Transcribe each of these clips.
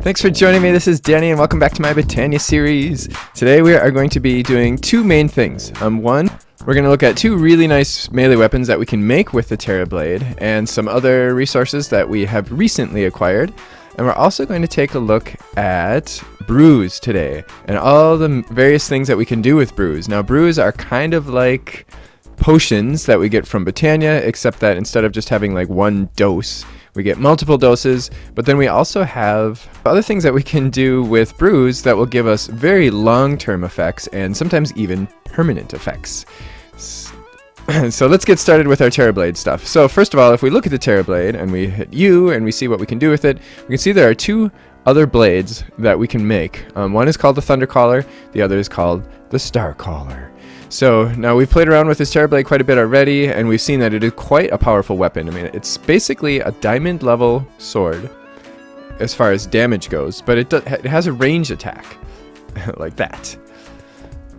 Thanks for joining me. This is Danny, and welcome back to my Botania series. Today we are going to be doing two main things. One, we're going to look at two really nice melee weapons that we can make with the Terra Blade, and some other resources that we have recently acquired. And we're also going to take a look at brews today, and all the various things that we can do with brews. Now, brews are kind of like potions that we get from Botania, except that instead of just having like one dose, we get multiple doses. But then we also have other things that we can do with brews that will give us very long-term effects and sometimes even permanent effects. So let's get started with our Terra Blade stuff. So first of all, if we look at the Terra Blade and we hit U and we see what we can do with it, we can see there are two other blades that we can make. One is called the Thundercaller, the other is called the Starcaller. So now we've played around with this Terra Blade quite a bit already, and we've seen that it is quite a powerful weapon. I mean, it's basically a diamond level sword as far as damage goes, but it has a range attack like that,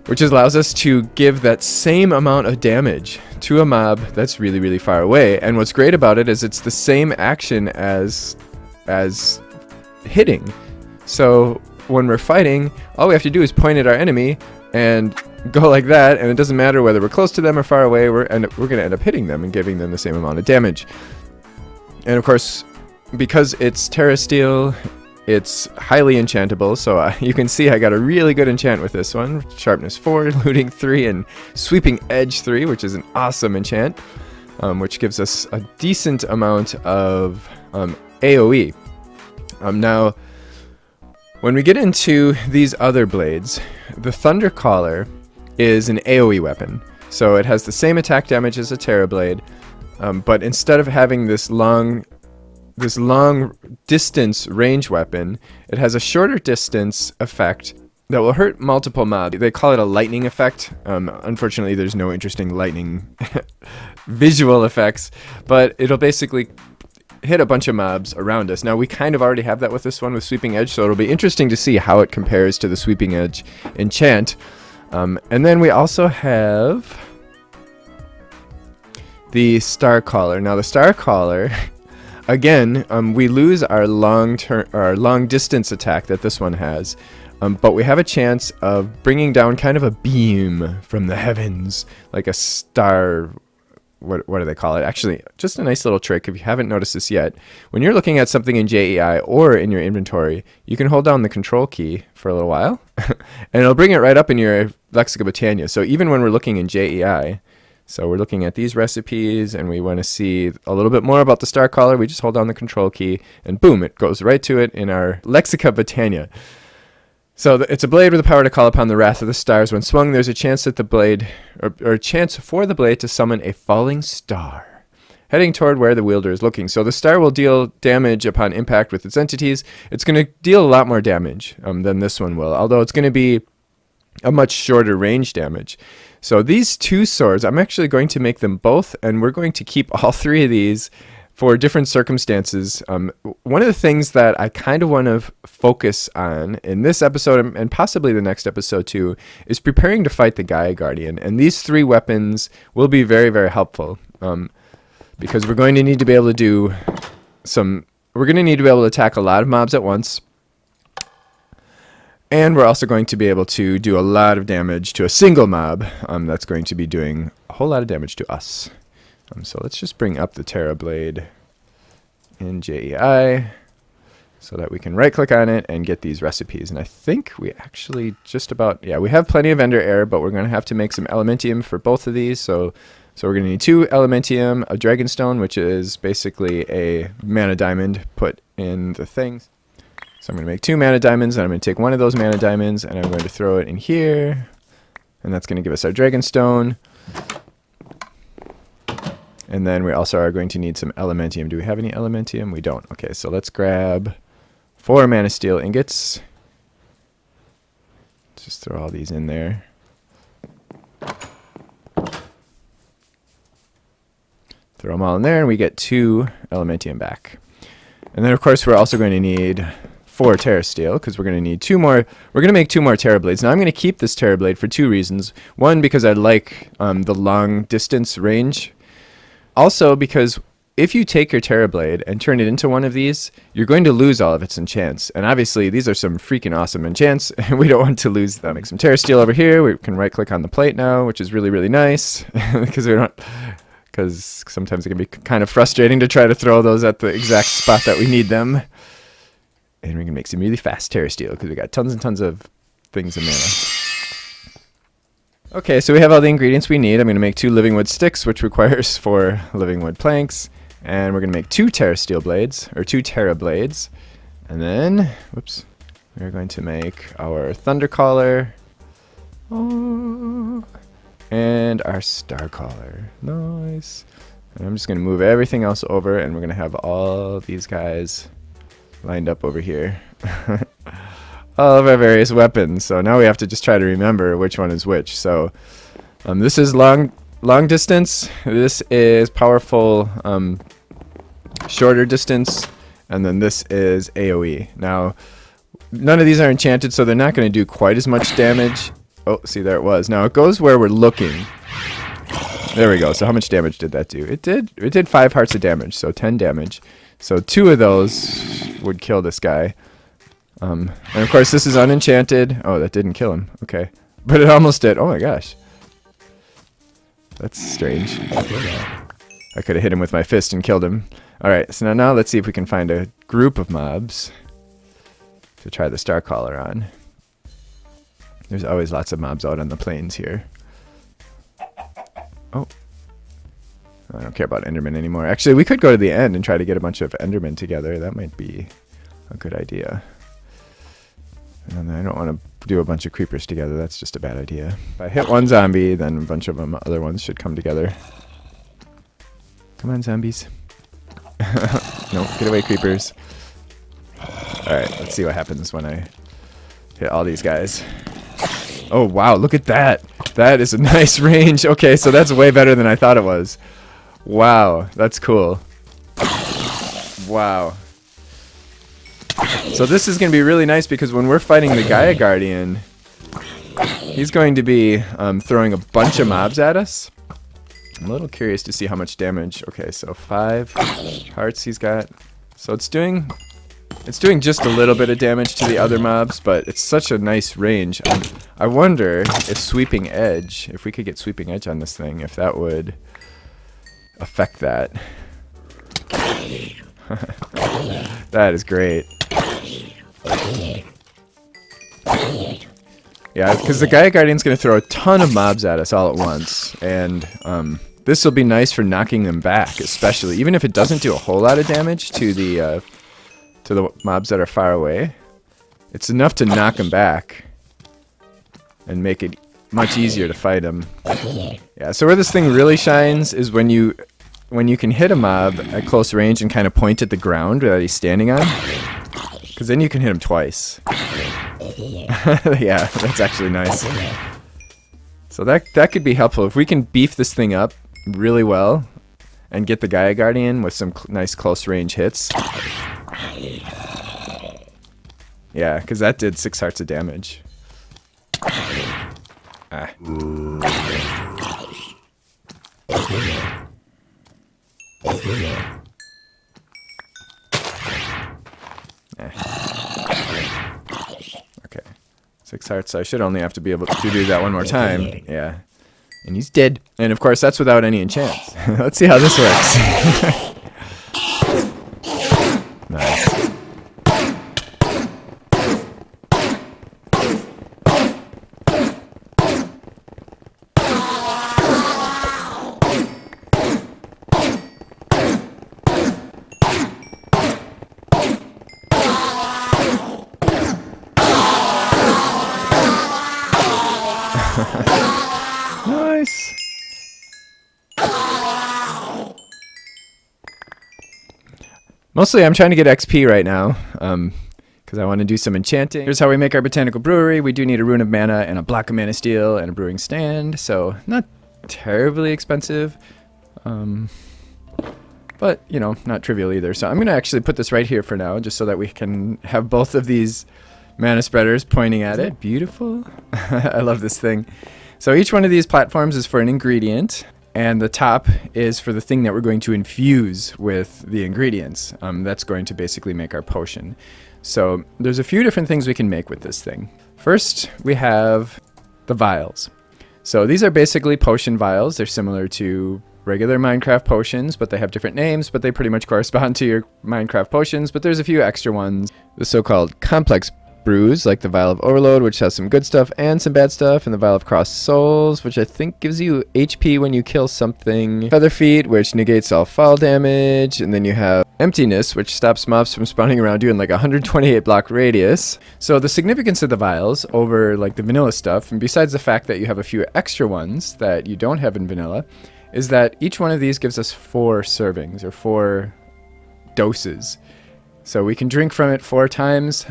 which allows us to give that same amount of damage to a mob that's really, really far away. And what's great about it is it's the same action as hitting. So when we're fighting, all we have to do is point at our enemy and go like that, and it doesn't matter whether we're close to them or far away, we're going to end up hitting them and giving them the same amount of damage. And of course, because it's Terra Steel, it's highly enchantable, so you can see I got a really good enchant with this one. Sharpness 4, Looting 3, and Sweeping Edge 3, which is an awesome enchant, which gives us a decent amount of AoE. Now, when we get into these other blades, the Thundercaller is an AoE weapon. So it has the same attack damage as a Terra Blade, but instead of having this long distance range weapon, it has a shorter distance effect that will hurt multiple mobs. They call it a lightning effect. Unfortunately, there's no interesting lightning visual effects, but it'll basically hit a bunch of mobs around us. Now, we kind of already have that with this one with Sweeping Edge, so it'll be interesting to see how it compares to the Sweeping Edge enchant. And then we also have the Starcaller. Now, the Starcaller, again, we lose our long distance attack that this one has, but we have a chance of bringing down kind of a beam from the heavens, like a star. What do they call it? Actually, just a nice little trick. If you haven't noticed this yet, when you're looking at something in JEI or in your inventory, you can hold down the control key for a little while, and it'll bring it right up in your Lexica Botania. So even when we're looking in JEI, so we're looking at these recipes, and we want to see a little bit more about the Starcaller, we just hold down the control key, and boom, it goes right to it in our Lexica Botania. So it's a blade with the power to call upon the wrath of the stars. When swung, there's a chance that the blade, or a chance for the blade to summon a falling star, heading toward where the wielder is looking. So the star will deal damage upon impact with its entities. It's going to deal a lot more damage than this one will, although it's going to be a much shorter range damage. So these two swords, I'm actually going to make them both, and we're going to keep all three of these for different circumstances. One of the things that I kind of want to focus on in this episode, and possibly the next episode too, is preparing to fight the Gaia Guardian. And these three weapons will be very, very helpful, because we're going to need to be able to do we're going to need to be able to attack a lot of mobs at once. And we're also going to be able to do a lot of damage to a single mob that's going to be doing a whole lot of damage to us. So let's just bring up the Terra Blade in JEI so that we can right-click on it and get these recipes. And I think we actually just about, we have plenty of Ender Air, but we're going to have to make some Elementium for both of these. So we're going to need 2 Elementium, a Dragonstone, which is basically a Mana Diamond put in the things. So I'm going to make 2 Mana Diamonds, and I'm going to take one of those Mana Diamonds, and I'm going to throw it in here. And that's going to give us our Dragonstone. And then we also are going to need some Elementium. Do we have any Elementium? We don't. Okay, so let's grab 4 Mana Steel ingots. Let's just throw all these in there. Throw them all in there, and we get 2 Elementium back. And then, of course, we're also going to need 4 Terra Steel, because we're going to need 2 more. We're going to make 2 more Terra Blades. Now, I'm going to keep this Terra Blade for 2 reasons. One, because I like the long distance range. Also, because if you take your Terra Blade and turn it into one of these, you're going to lose all of its enchants. And obviously, these are some freaking awesome enchants, and we don't want to lose them. Make some Terra Steel over here. We can right-click on the plate now, which is really, really nice, because sometimes it can be kind of frustrating to try to throw those at the exact spot that we need them. And we can make some really fast Terra Steel, because we got tons and tons of things in mana. Okay, so we have all the ingredients we need. I'm going to make 2 living wood sticks, which requires 4 living wood planks. And we're going to make 2 Terra Steel blades, or 2 Terra blades. And then, whoops, we're going to make our Thundercaller. Oh, and our Starcaller. Nice. And I'm just going to move everything else over, and we're going to have all these guys lined up over here. All of our various weapons. So now we have to just try to remember which one is which. So this is long distance. This is powerful shorter distance. And then this is AoE. Now, none of these are enchanted, so they're not going to do quite as much damage. Oh, see, there it was. Now it goes where we're looking. There we go. So how much damage did that do? It did 5 hearts of damage, so 10 damage. So 2 of those would kill this guy. And of course this is unenchanted. Oh, that didn't kill him. Okay. But it almost did. Oh my gosh. That's strange. I could have hit him with my fist and killed him. Alright, so now let's see if we can find a group of mobs to try the Starcaller on. There's always lots of mobs out on the plains here. Oh. I don't care about Endermen anymore. Actually, we could go to the end and try to get a bunch of Endermen together. That might be a good idea. And I don't want to do a bunch of creepers together. That's just a bad idea. If I hit one zombie, then a bunch of them other ones should come together. Come on, zombies. Nope, get away, creepers. Alright, let's see what happens when I hit all these guys. Oh, wow, look at that. That is a nice range. Okay, so that's way better than I thought it was. Wow, that's cool. Wow. So this is going to be really nice because when we're fighting the Gaia Guardian, he's going to be throwing a bunch of mobs at us. I'm a little curious to see how much damage. Okay, so 5 hearts he's got. So it's doing just a little bit of damage to the other mobs, but it's such a nice range. I wonder if Sweeping Edge, if we could get Sweeping Edge on this thing, if that would affect that. That is great. Yeah, because the Gaia Guardian's going to throw a ton of mobs at us all at once, and this will be nice for knocking them back, especially. Even if it doesn't do a whole lot of damage to the mobs that are far away, it's enough to knock them back and make it much easier to fight them. Yeah, so where this thing really shines is when you can hit a mob at close range and kind of point at the ground that he's standing on, because then you can hit him twice. Yeah, that's actually nice. So that could be helpful. If we can beef this thing up really well and get the Gaia Guardian with some nice close range hits. Yeah, because that did 6 hearts of damage. Ah. Okay. 6 hearts. I should only have to be able to do that one more time. Yeah. And he's dead. And of course, that's without any enchants. Let's see how this works. Nice. Nice. Mostly I'm trying to get XP right now, because I want to do some enchanting. Here's how we make our Botanical Brewery. We do need a Rune of Mana and a block of Mana Steel and a brewing stand, so not terribly expensive, but, you know, not trivial either. So I'm going to actually put this right here for now, just so that we can have both of these mana spreaders pointing at it. Beautiful. I love this thing. So each one of these platforms is for an ingredient. And the top is for the thing that we're going to infuse with the ingredients. That's going to basically make our potion. So there's a few different things we can make with this thing. First, we have the vials. So these are basically potion vials. They're similar to regular Minecraft potions, but they have different names, but they pretty much correspond to your Minecraft potions, but there's a few extra ones. The so-called complex brews, like the Vial of Overload, which has some good stuff and some bad stuff, and the Vial of Crossed Souls, which I think gives you HP when you kill something. Feather Feet, which negates all fall damage, and then you have Emptiness, which stops mobs from spawning around you in like a 128 block radius. So the significance of the vials over like the vanilla stuff, and besides the fact that you have a few extra ones that you don't have in vanilla, is that each one of these gives us 4 servings, or 4 doses. So we can drink from it 4 times.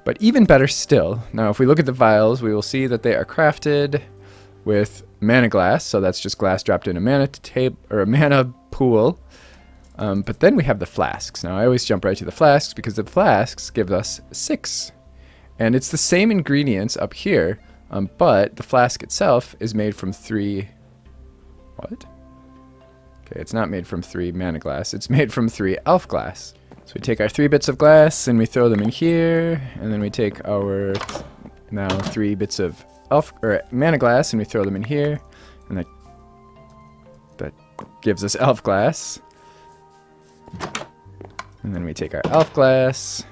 But even better still, now if we look at the vials, we will see that they are crafted with mana glass. So that's just glass dropped in a mana or a mana pool. But then we have the flasks. Now I always jump right to the flasks because the flasks give us 6. And it's the same ingredients up here, but the flask itself is made from 3... What? Okay, it's not made from 3 mana glass. It's made from 3 elf glass. So we take our 3 bits of glass and we throw them in here, and then we take our now 3 bits of elf or mana glass and we throw them in here, and that gives us elf glass. And then we take our elf glass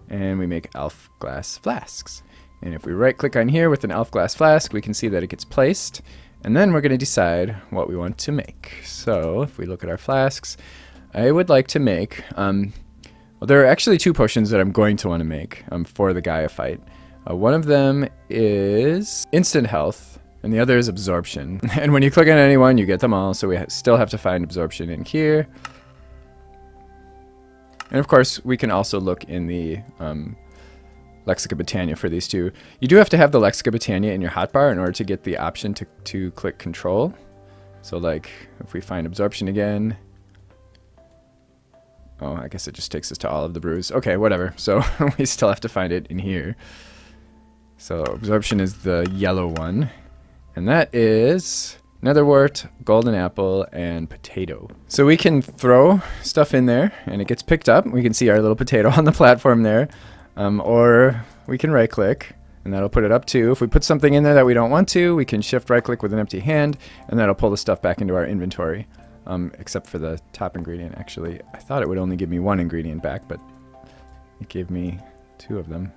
and we make elf glass flasks. And if we right click on here with an elf glass flask, we can see that it gets placed, and then we're going to decide what we want to make. So if we look at our flasks, I would like to make, well, there are actually 2 potions that I'm going to want to make for the Gaia fight. One of them is instant health, and the other is absorption. And when you click on any one, you get them all, so we still have to find absorption in here. And of course, we can also look in the Lexica Botania for these 2. You do have to have the Lexica Botania in your hotbar in order to get the option to click control. So like, if we find absorption again... Oh, I guess it just takes us to all of the brews. Okay, whatever. So we still have to find it in here. So absorption is the yellow one. And that is netherwort, golden apple, and potato. So we can throw stuff in there and it gets picked up. We can see our little potato on the platform there. Or we can right click and that'll put it up too. If we put something in there that we don't want to, we can shift right click with an empty hand and that'll pull the stuff back into our inventory. Except for the top ingredient, actually. I thought it would only give me 1 ingredient back, but it gave me 2 of them.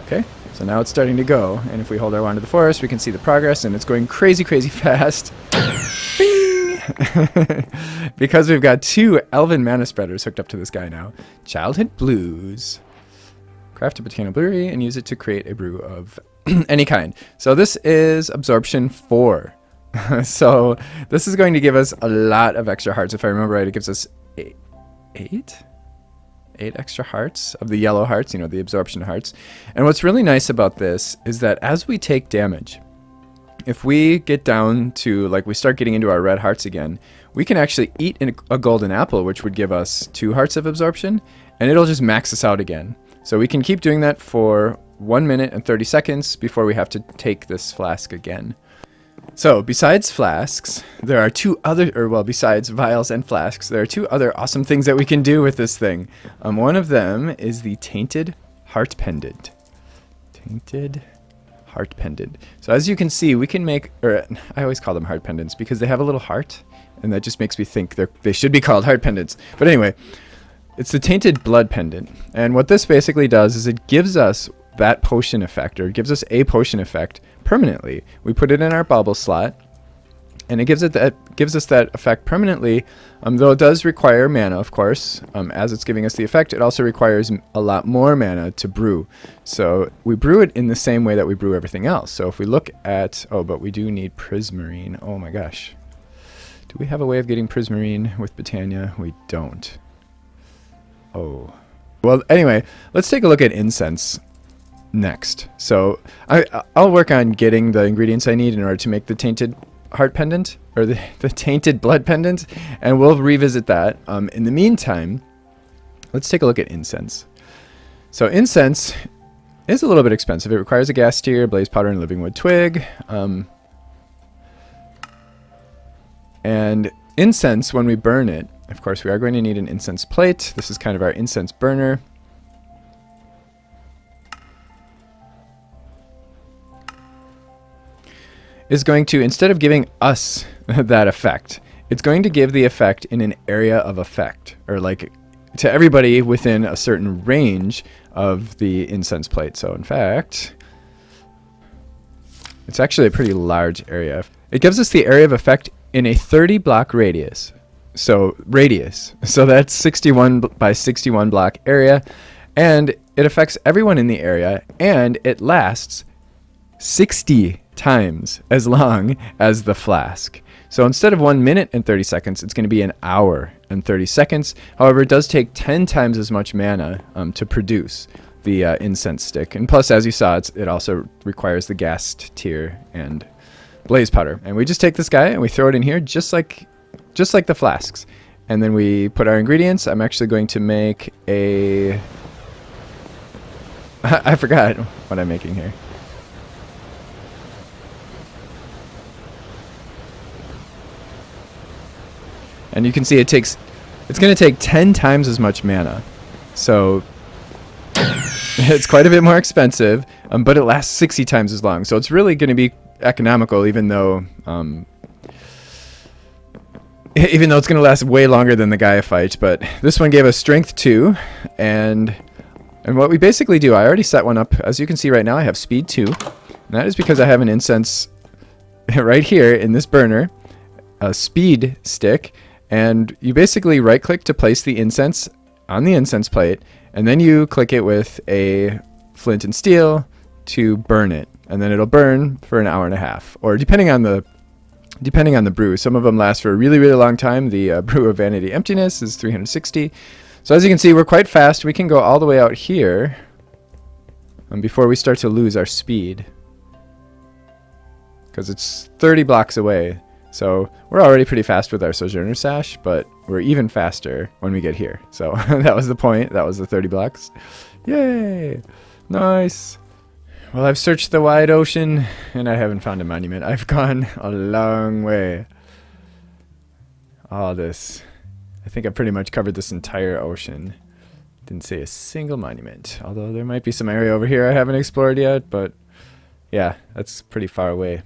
Okay, so now it's starting to go, and if we hold our wand to the forest, we can see the progress, and it's going crazy, crazy fast. Bing! Because we've got 2 elven mana spreaders hooked up to this guy now. Childhood Blues. Craft a Botanical Brewery and use it to create a brew of any kind. So this is absorption 4. So this is going to give us a lot of extra hearts. If I remember right, it gives us 8 extra hearts of the yellow hearts, you know, the absorption hearts. And what's really nice about this is that as we take damage, if we get down to, like, we start getting into our red hearts again, we can actually eat a golden apple, which would give us 2 hearts of absorption, and it'll just max us out again. So we can keep doing that for 1 minute and 30 seconds before we have to take this flask again. So besides flasks, there are 2 other, or well, besides vials and flasks, there are 2 other awesome things that we can do with this thing. One of them is the Tainted Heart Pendant. Tainted Heart Pendant. So as you can see, we can make, or I always call them heart pendants because they have a little heart, and that just makes me think they should be called heart pendants. But anyway, it's the Tainted Blood Pendant. And what this basically does is it gives us that potion effect, or it gives us a potion effect permanently. We put it in our bauble slot, and it gives us that effect permanently, though it does require mana, of course. As it's giving us the effect, it also requires a lot more mana to brew. So we brew it in the same way that we brew everything else. So if we look at, oh, but we do need prismarine. Oh my gosh. Do we have a way of getting prismarine with Botania? We don't. Oh. Well, anyway, let's take a look at incense next. So I'll work on getting the ingredients I need in order to make the Tainted Heart Pendant, or the Tainted Blood Pendant, and we'll revisit that. In the meantime, let's take a look at incense. So incense is a little bit expensive. It requires a gas tier, blaze powder, and living wood twig. And incense, when we burn it, of course, we are going to need an incense plate. This is kind of our incense burner. Is going to, instead of giving us that effect, it's going to give the effect in an area of effect, or like to everybody within a certain range of the incense plate. So in fact, it's actually a pretty large area. It gives us the area of effect in a 30 block radius. So that's 61 by 61 block area, and it affects everyone in the area, and it lasts 60 times as long as the flask. So instead of 1 minute and 30 seconds, it's going to be an hour and 30 seconds. However, it does take 10 times as much mana to produce the incense stick. And plus, as you saw, it also requires the gas tier and blaze powder. And we just take this guy and we throw it in here just like the flasks. And then we put our ingredients. I'm actually going to make a... I forgot what I'm making here. And you can see it's going to take 10 times as much mana. So it's quite a bit more expensive, but it lasts 60 times as long. So it's really going to be economical, even though it's going to last way longer than the Gaia fight. But this one gave us strength 2, and what we basically do, I already set one up. As you can see right now, I have speed 2. And that is because I have an incense right here in this burner, a speed stick. And you basically right click to place the incense on the incense plate, and then you click it with a flint and steel to burn it, and then it'll burn for an hour and a half, or depending on the brew. Some of them last for a really, really long time. The Brew of Vanity Emptiness is 360. So as you can see, we're quite fast. We can go all the way out here before we start to lose our speed, because it's 30 blocks away. So we're already pretty fast with our Sojourner Sash, but we're even faster when we get here. So that was the point. That was the 30 blocks. Yay! Nice. Well, I've searched the wide ocean, and I haven't found a monument. I've gone a long way. All this. I think I pretty much covered this entire ocean. Didn't see a single monument. Although there might be some area over here I haven't explored yet, but yeah, that's pretty far away.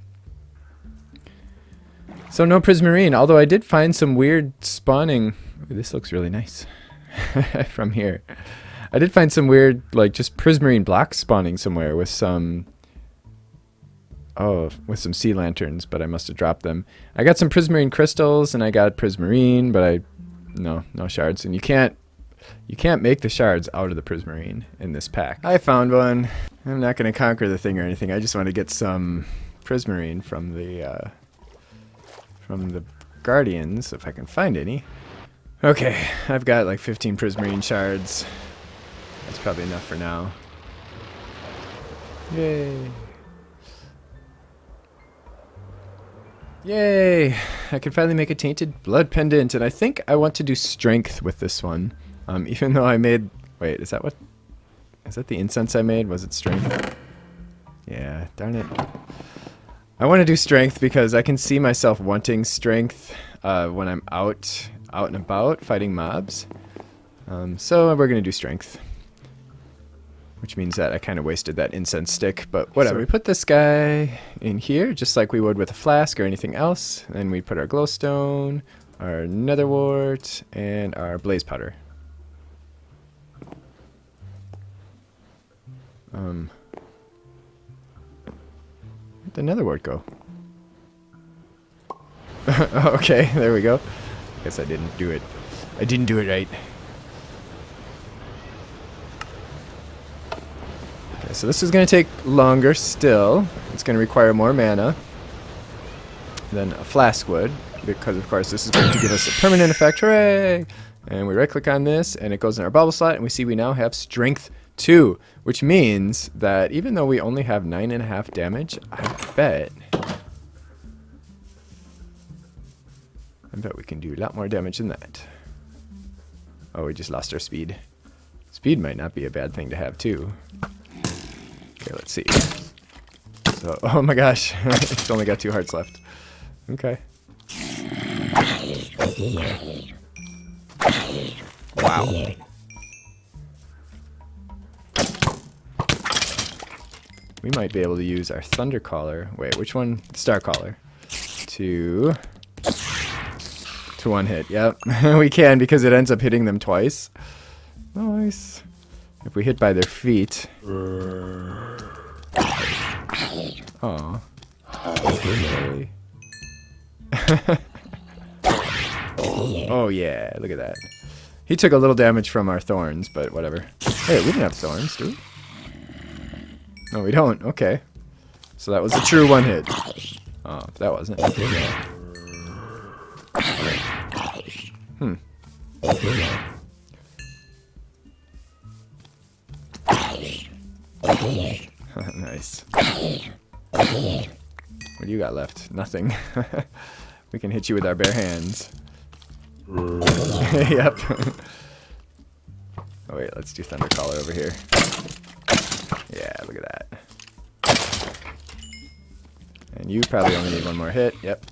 So no prismarine, although I did find some weird spawning. Ooh, this looks really nice from here. I did find some weird, like, just prismarine blocks spawning somewhere with some sea lanterns, but I must have dropped them. I got some prismarine crystals and I got prismarine, but no shards. And you can't make the shards out of the prismarine in this pack. I found one. I'm not going to conquer the thing or anything. I just want to get some prismarine from the Guardians, if I can find any. Okay, I've got like 15 prismarine shards. That's probably enough for now. Yay. Yay! I can finally make a Tainted Blood Pendant, and I think I want to do strength with this one. Even though I made... Wait, is that the incense I made? Was it strength? Yeah, darn it. I want to do strength because I can see myself wanting strength when I'm out and about fighting mobs. So we're going to do strength. Which means that I kind of wasted that incense stick, but whatever. So we put this guy in here, just like we would with a flask or anything else. Then we put our glowstone, our netherwort, and our blaze powder. Where'd the netherwort go? Okay, there we go. Guess I didn't do it. I didn't do it right. Okay, so this is going to take longer still. It's going to require more mana than a flask would, because of course this is going to give us a permanent effect. Hooray! And we right click on this and it goes in our bubble slot, and we see we now have strength 2, which means that even though we only have 9.5 damage, I bet we can do a lot more damage than that. Oh, we just lost our speed. Speed might not be a bad thing to have too. Okay, let's see. So, oh my gosh, it's only got 2 hearts left. Okay. Wow. We might be able to use our Thundercaller. Wait, which one? Starcaller. To one hit. Yep, we can because it ends up hitting them twice. Nice. If we hit by their feet. Oh. Really? Oh yeah, look at that. He took a little damage from our thorns, but whatever. Hey, we didn't have thorns, do we? No, we don't. Okay. So that was a true one hit. Oh, that wasn't. Hmm. Nice. What do you got left? Nothing. We can hit you with our bare hands. Yep. Oh wait, let's do Thundercaller over here. Yeah, look at that. And you probably only need one more hit. Yep.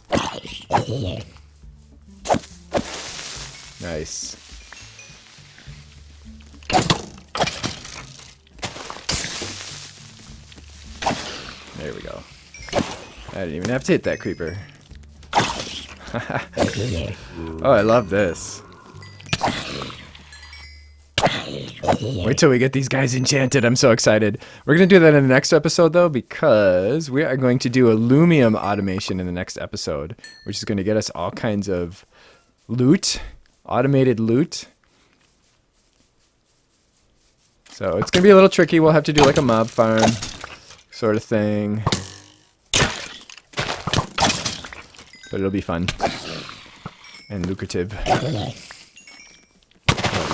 Nice. There we go. I didn't even have to hit that creeper. Oh, I love this. Wait till we get these guys enchanted. I'm so excited. We're going to do that in the next episode, though, because we are going to do Illumium automation in the next episode, which is going to get us all kinds of loot, automated loot. So it's going to be a little tricky. We'll have to do like a mob farm sort of thing. But it'll be fun and lucrative. I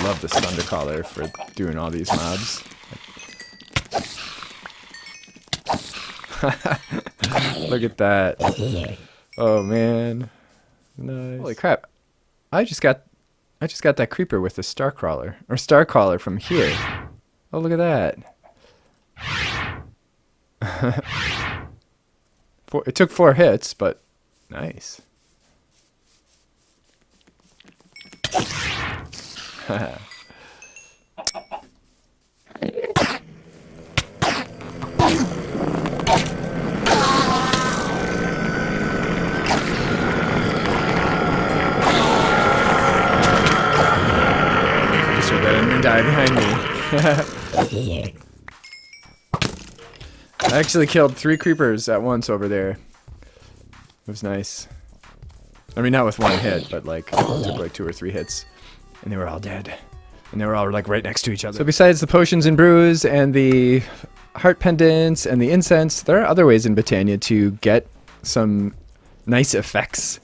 love this Thundercaller for doing all these mobs. Look at that. Oh man. Nice. Holy crap. I just got that creeper with the Starcaller from here. Oh, look at that. It took 4 hits, but nice. Just heard that enemy die behind me. I actually killed 3 creepers at once over there. It was nice. I mean, not with 1 hit, but like it took like 2 or 3 hits, and they were all dead, and they were all like right next to each other. So besides the potions and brews and the heart pendants and the incense, there are other ways in Botania to get some nice effects.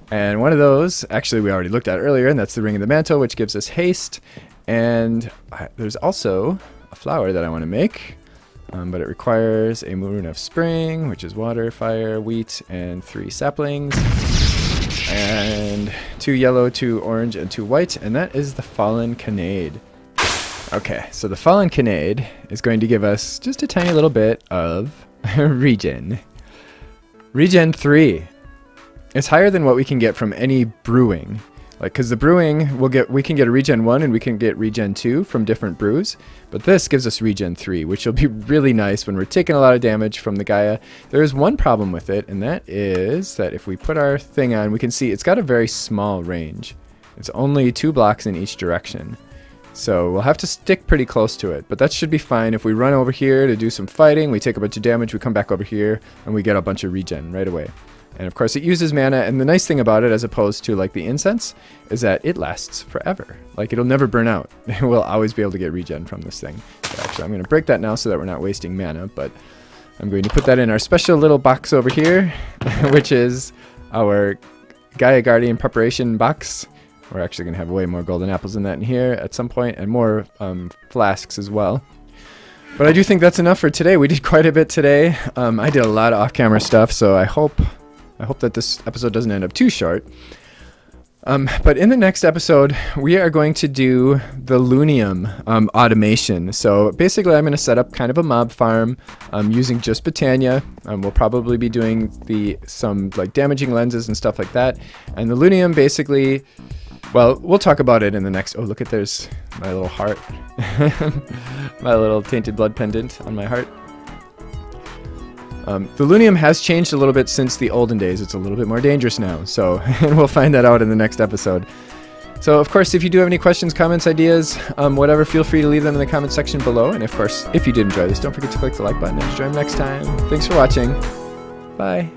And one of those, actually, we already looked at earlier, and that's the Ring of the Mantle, which gives us haste. And there's also a flower that I want to make. But it requires a Moon of Spring, which is water, fire, wheat, and 3 saplings. And 2 yellow, 2 orange, and 2 white. And that is the Fallen Canade. Okay, so the Fallen Canade is going to give us just a tiny little bit of regen. Regen 3. It's higher than what we can get from any brewing. Like, because the brewing, we can get a regen 1 and we can get regen 2 from different brews, but this gives us regen 3, which will be really nice when we're taking a lot of damage from the Gaia. There is one problem with it, and that is that if we put our thing on, we can see it's got a very small range. It's only 2 blocks in each direction. So we'll have to stick pretty close to it, but that should be fine. If we run over here to do some fighting, we take a bunch of damage, we come back over here, and we get a bunch of regen right away. And of course it uses mana, and the nice thing about it, as opposed to like the incense, is that it lasts forever. Like, it'll never burn out. We'll always be able to get regen from this thing. So actually, I'm going to break that now so that we're not wasting mana, but I'm going to put that in our special little box over here, which is our Gaia Guardian preparation box. We're actually going to have way more golden apples than that in here at some point, and more flasks as well. But I do think that's enough for today. We did quite a bit today. I did a lot of off-camera stuff, so I hope that this episode doesn't end up too short. But in the next episode, we are going to do the Lunium automation. So basically, I'm going to set up kind of a mob farm using just Botania. We'll probably be doing some like damaging lenses and stuff like that. And the Lunium basically, well, we'll talk about it in the next. Oh, look at there's my little heart, my little tainted blood pendant on my heart. The Lunium has changed a little bit since the olden days. It's a little bit more dangerous now, so and we'll find that out in the next episode. So, of course, if you do have any questions, comments, ideas, whatever, feel free to leave them in the comment section below. And, of course, if you did enjoy this, don't forget to click the like button and join me next time. Thanks for watching. Bye.